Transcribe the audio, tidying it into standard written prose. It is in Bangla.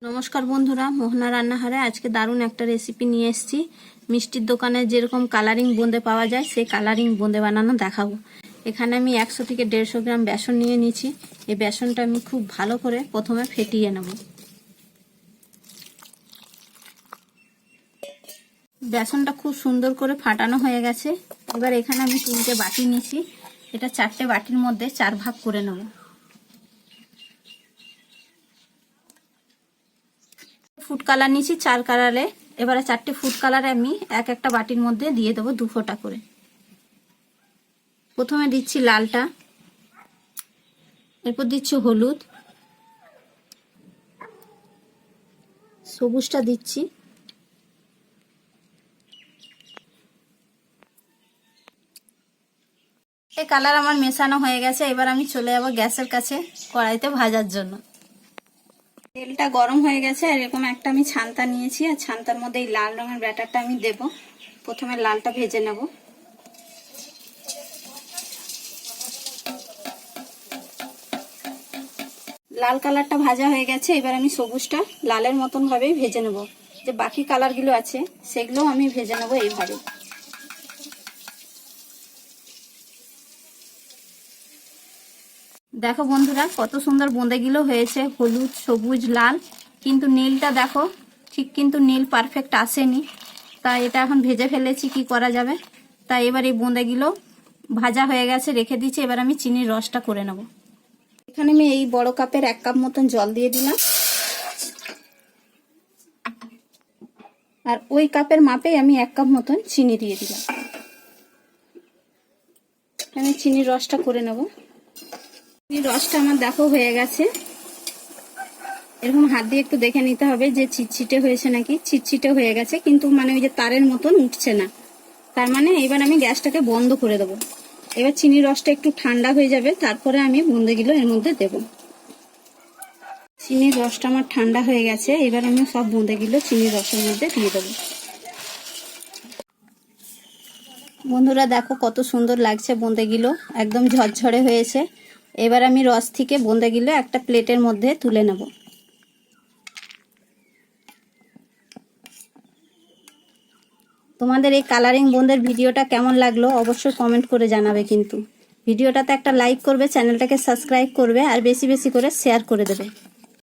নমস্কার বন্ধুরা, মোহনা রান্নাঘরে আজকে দারুণ একটা রেসিপি নিয়ে এসেছি। মিষ্টির দোকানে যেরকম কালারিং বোঁদে পাওয়া যায় সেই কালারিং বোঁদে বানানো দেখাবো। এখানে আমি 100 থেকে 150 গ্রাম বেসন নিয়ে নিয়েছি। এই বেসনটা আমি খুব ভালো করে প্রথমে ফেটিয়ে নেব। বেসনটা খুব সুন্দর করে ফাটানো হয়ে গেছে। এবার এখানে আমি 3টে বাটি নিয়েছি। এটা 4টে বাটির মধ্যে 4 ভাগ করে নেব। ফুড কালার নিয়েছি 4 কালারে। এবারে 4টে ফুড কালারে আমি একটা বাটির মধ্যে দিয়ে দেবো 2 ফোঁটা করে। প্রথমে দিচ্ছি লালটা, এরপর দিচ্ছি হলুদ, সবুজটা দিচ্ছি, এই কালার আমার মেশানো হয়ে গেছে। এবার আমি চলে যাব গ্যাসের কাছে কড়াইতে ভাজার জন্য। তেলটা গরম হয়ে গেছে আর এরকম একটা আমি ছান্তা নিয়েছি, আর ছান্তার মধ্যে এই লাল রঙের ব্যাটারটা আমি দেব। প্রথমে লালটা ভেজে নেব। লাল কালারটা ভাজা হয়ে গেছে। এবার আমি সবুজটা লালের মতন ভাবেই ভেজে নেব। যে বাকি কালারগুলো আছে সেগুলো আমি ভেজে নেব এইভাবে। দেখো বন্ধুরা, কত সুন্দর বোঁদেগুলো হয়েছে, হলুদ, সবুজ, লাল। কিন্তু নীলটা দেখো ঠিক, কিন্তু নীল পারফেক্ট আসেনি। তাই এটা এখন ভেজে ফেলেছি, কি করা যাবে। তাই এবার এই বোঁদেগুলো ভাজা হয়ে গেছে, রেখে দিচ্ছি। এবার আমি চিনির রসটা করে নেব। এখানে আমি এই বড় কাপের 1 কাপ মতন জল দিয়ে দিলাম, আর ওই কাপের মাপে আমি 1 কাপ মতন চিনি দিয়ে দিলাম। আমি চিনির রসটা করে নেব। চিনির রসটা আমার দেখো হয়ে গেছে। এরকম হাত দিয়ে একটু দেখে নিতে হবে যে ছিটছিটে হয়েছে নাকি। ছিটছিটে হয়ে গেছে, কিন্তু মানে ওই যে তারের মতন উঠছে না। তার মানে এবার আমি গ্যাসটাকে বন্ধ করে দেবো। এবার চিনির রসটা একটু ঠান্ডা হয়ে যাবে, তারপরে আমি বোঁদেগুলো এর মধ্যে দেব। চিনির রসটা আমার ঠান্ডা হয়ে গেছে। এবার আমি সব বোঁদেগুলো চিনির রসের মধ্যে দিয়ে দেবো। বন্ধুরা দেখো কত সুন্দর লাগছে বোঁদেগুলো, একদম ঝরঝরে হয়েছে। এবার আমি রস থেকে বোঁদেগুলো একটা প্লেটের মধ্যে তুলে নেব। তোমাদের এই কালারিং বোঁদের ভিডিওটা কেমন লাগলো অবশ্যই কমেন্ট করে জানাবে। কিন্তু ভিডিওটাতে একটা লাইক করবে, চ্যানেলটাকে সাবস্ক্রাইব করবে, আর বেশি বেশি করে শেয়ার করে দেবে।